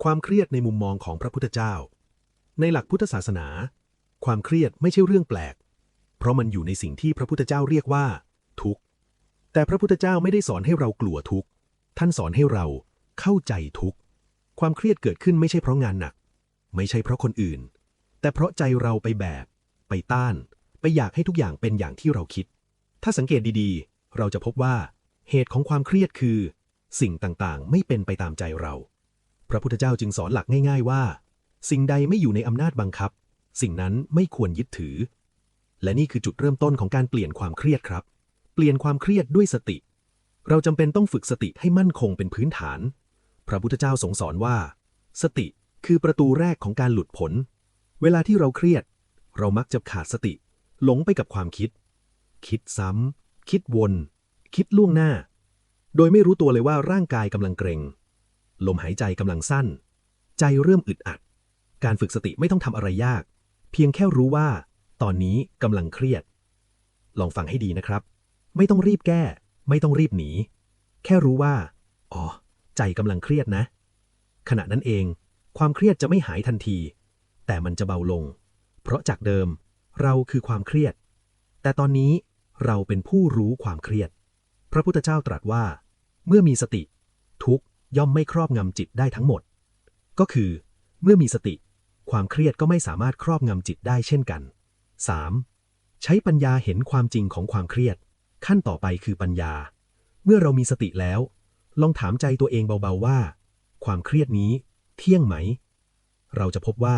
ความเครียดในมุมมองของพระพุทธเจ้าในหลักพุทธศาสนาความเครียดไม่ใช่เรื่องแปลกเพราะมันอยู่ในสิ่งที่พระพุทธเจ้าเรียกว่าทุกข์แต่พระพุทธเจ้าไม่ได้สอนให้เรากลัวทุกข์ท่านสอนให้เราเข้าใจทุกข์ความเครียดเกิดขึ้นไม่ใช่เพราะงานหนักไม่ใช่เพราะคนอื่นแต่เพราะใจเราไปต้านไปอยากให้ทุกอย่างเป็นอย่างที่เราคิดถ้าสังเกตดีๆเราจะพบว่าเหตุของความเครียดคือสิ่งต่างๆไม่เป็นไปตามใจเราพระพุทธเจ้าจึงสอนหลักง่ายๆว่าสิ่งใดไม่อยู่ในอำนาจบังคับสิ่งนั้นไม่ควรยึดถือและนี่คือจุดเริ่มต้นของการเปลี่ยนความเครียดครับเปลี่ยนความเครียดด้วยสติเราจำเป็นต้องฝึกสติให้มั่นคงเป็นพื้นฐานพระพุทธเจ้าทรงสอนว่าสติคือประตูแรกของการหลุดพ้นเวลาที่เราเครียดเรามักจะขาดสติหลงไปกับความคิดซ้ำคิดวนคิดล่วงหน้าโดยไม่รู้ตัวเลยว่าร่างกายกำลังเกร็งลมหายใจกำลังสั้นใจเริ่มอึดอัดการฝึกสติไม่ต้องทำอะไรยากเพียงแค่รู้ว่าตอนนี้กำลังเครียดลองฟังให้ดีนะครับไม่ต้องรีบแก้ไม่ต้องรีบหนีแค่รู้ว่าอ๋อใจกำลังเครียดนะขณะนั้นเองความเครียดจะไม่หายทันทีแต่มันจะเบาลงเพราะจากเดิมเราคือความเครียดแต่ตอนนี้เราเป็นผู้รู้ความเครียดพระพุทธเจ้าตรัสว่าเมื่อมีสติทุกข์ย่อมไม่ครอบงำจิตได้ทั้งหมดก็คือเมื่อมีสติความเครียดก็ไม่สามารถครอบงำจิตได้เช่นกัน 3. ใช้ปัญญาเห็นความจริงของความเครียดขั้นต่อไปคือปัญญาเมื่อเรามีสติแล้วลองถามใจตัวเองเบาๆว่าความเครียดนี้เที่ยงไหมเราจะพบว่า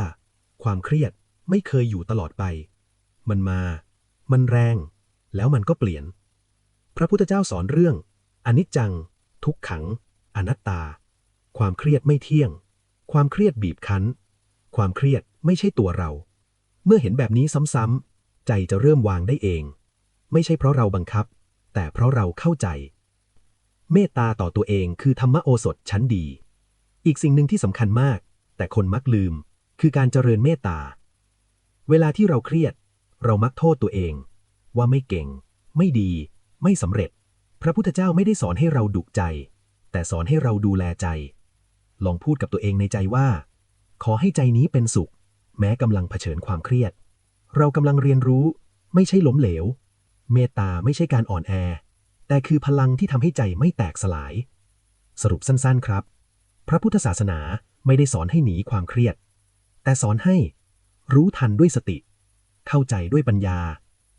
ความเครียดไม่เคยอยู่ตลอดไปมันมามันแรงแล้วมันก็เปลี่ยนพระพุทธเจ้าสอนเรื่องอนิจจังทุกขังอนัตตาความเครียดไม่เที่ยงความเครียดบีบคั้นความเครียดไม่ใช่ตัวเราเมื่อเห็นแบบนี้ซ้ำๆใจจะเริ่มวางได้เองไม่ใช่เพราะเราบังคับแต่เพราะเราเข้าใจเมตตาต่อตัวเองคือธรรมโอสถชั้นดีอีกสิ่งหนึ่งที่สำคัญมากแต่คนมักลืมคือการเจริญเมตตาเวลาที่เราเครียดเรามักโทษตัวเองว่าไม่เก่งไม่ดีไม่สำเร็จพระพุทธเจ้าไม่ได้สอนให้เราดุใจแต่สอนให้เราดูแลใจลองพูดกับตัวเองในใจว่าขอให้ใจนี้เป็นสุขแม้กำลังเผชิญความเครียดเรากำลังเรียนรู้ไม่ใช่ล้มเหลวเมตตาไม่ใช่การอ่อนแอแต่คือพลังที่ทำให้ใจไม่แตกสลายสรุปสั้นๆครับพระพุทธศาสนาไม่ได้สอนให้หนีความเครียดแต่สอนให้รู้ทันด้วยสติเข้าใจด้วยปัญญา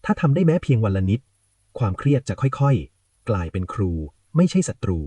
ถ้าทำได้แม้เพียงวันละนิดความเครียดจะค่อยๆกลายเป็นครูไม่ใช่ศัตรู